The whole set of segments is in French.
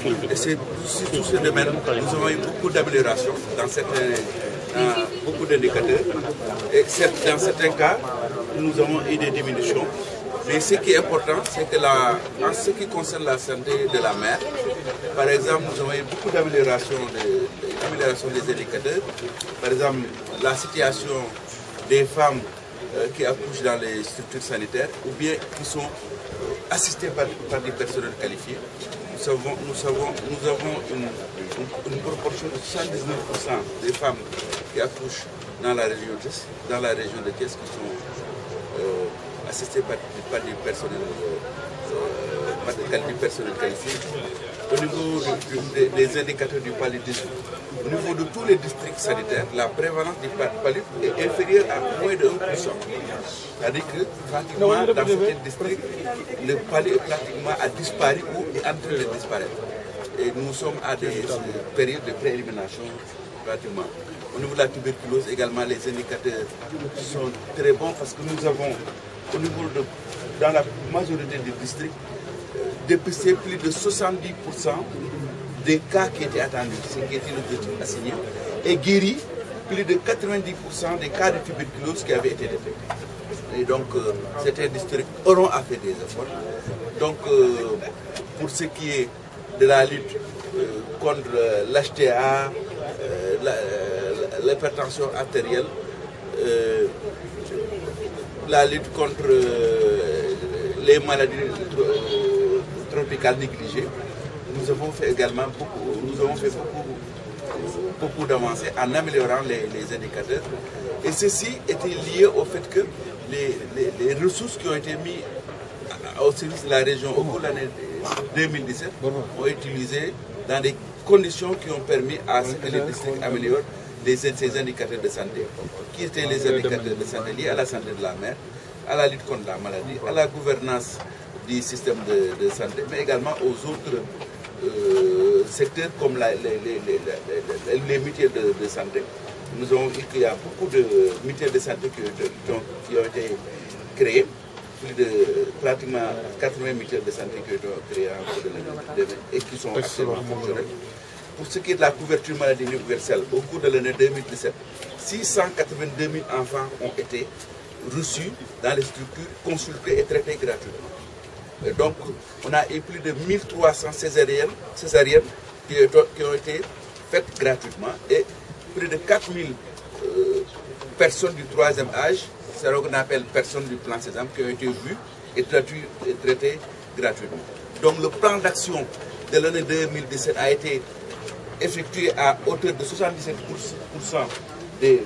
Et c'est sur ce domaine, nous avons eu beaucoup d'améliorations dans beaucoup d'indicateurs. Et dans certains cas, nous avons eu des diminutions. Mais ce qui est important, c'est que en ce qui concerne la santé de la mère, par exemple, nous avons eu beaucoup d'améliorations des indicateurs. Par exemple, la situation des femmes qui accouchent dans les structures sanitaires ou bien qui sont assistées par des personnels qualifiés. Nous avons une proportion de 79% des femmes qui accouchent dans la région de Thiès qui sont assistés par des personnels qualifiés. Au niveau des indicateurs du paludisme, au niveau de tous les districts sanitaires, la prévalence du paludisme est inférieure à moins de 1%. C'est-à-dire que pratiquement dans certains districts, le paludisme a disparu ou est en train de disparaître. Et nous sommes à des périodes de préélimination pratiquement. Au niveau de la tuberculose également, les indicateurs sont très bons parce que nous avons, dans la majorité des districts, dépisté plus de 70% des cas qui étaient attendus, ce qui était l'objectif assigné, et guéri plus de 90% des cas de tuberculose qui avaient été détectés. Et donc, certains districts auront à faire des efforts. Donc, pour ce qui est de la lutte contre l'HTA, l'hypertension artérielle, la lutte contre les maladies tropicales négligées, nous avons fait également beaucoup d'avancées en améliorant les indicateurs. Et ceci était lié au fait que les ressources qui ont été mises au service de la région au cours de l'année 2017 ont été utilisées dans des conditions qui ont permis à ce que les districts améliorent ces indicateurs de santé. Qui étaient les indicateurs de santé liés à la santé de la mère, à la lutte contre la maladie, à la gouvernance du système de santé, mais également aux autres secteurs comme les mutuelles de santé. Nous avons vu qu'il y a beaucoup de mutuelles de santé qui ont été créées, plus de pratiquement 80 mutuelles de santé qui ont été créées en cours de l'année et qui sont actuellement fonctionnelles. Pour ce qui est de la couverture maladie universelle, au cours de l'année 2017, 682 000 enfants ont été reçus dans les structures, consultés et traités gratuitement. Et donc, on a eu plus de 1300 césariennes qui ont été faites gratuitement et plus de 4000 personnes du troisième âge, c'est ce qu'on appelle personnes du plan Sésame, qui ont été vues et traitées gratuitement. Donc, le plan d'action de l'année 2017 a été effectué à hauteur de 77% des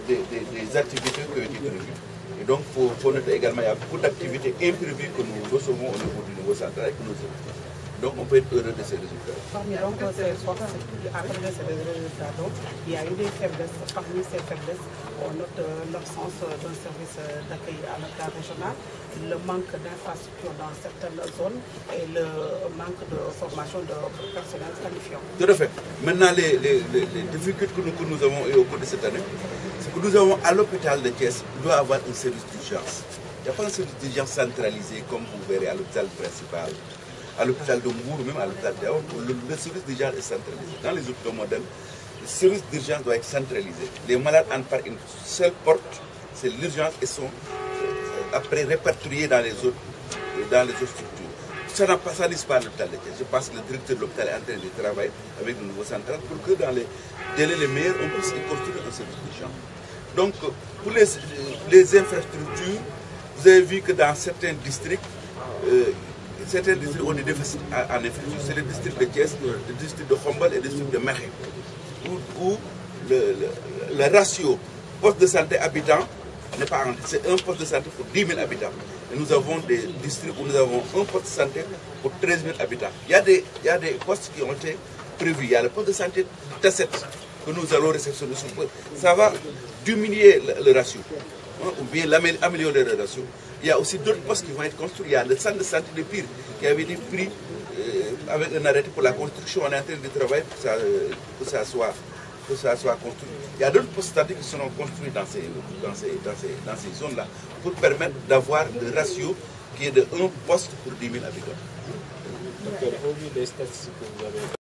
activités qui ont été prévues. Et donc, il faut noter également qu'il y a beaucoup d'activités imprévues que nous recevons au niveau du niveau central. Donc, on peut être heureux de ces résultats. Parmi ces résultats, donc, il y a eu des faiblesses. Parmi ces faiblesses, on note l'absence d'un service d'accueil à l'hôpital régional, le manque d'infrastructures dans certaines zones et le manque de formation de personnel qualifiant. Tout à fait. Maintenant, les difficultés que nous avons eues au cours de cette année, c'est que nous avons à l'hôpital de Thiès, il doit avoir un service d'urgence. Il n'y a pas un service d'urgence centralisé comme vous verrez à l'hôpital principal, à l'hôpital de Mbour, même à l'hôpital de Yaoundé. Le service d'urgence est centralisé. Dans les hôpitaux modernes, le service d'urgence doit être centralisé. Les malades entrent par une seule porte, c'est l'urgence, et sont après répertoriés dans les autres structures. Ça n'existe pas à l'hôpital de Thiès. Je pense que le directeur de l'hôpital est en train de travailler avec le nouveau central pour que dans les délais les meilleurs, on puisse construire un service d'urgence. Donc, pour les infrastructures, vous avez vu que dans certains districts ont des déficits en infrastructure. C'est le district de Thiès, le district de Khombole et le district de Mekhe, où le ratio poste de santé habitant n'est pas rendu. C'est un poste de santé pour 10 000 habitants. Et nous avons des districts où nous avons un poste de santé pour 13 000 habitants. Il y a des postes qui ont été prévus. Il y a le poste de santé Tasset que nous allons réceptionner. Ça va diminuer le ratio, hein, ou bien améliorer le ratio. Il y a aussi d'autres postes qui vont être construits. Il y a le centre de santé de Pire qui avait été pris avec un arrêté pour la construction. On est en train de travailler pour que ça soit construit. Il y a d'autres postes de santé qui seront construits dans ces zones-là pour permettre d'avoir le ratio qui est de 1 poste pour 10 000 habitants. Docteur, au vu des statistiques que vous avez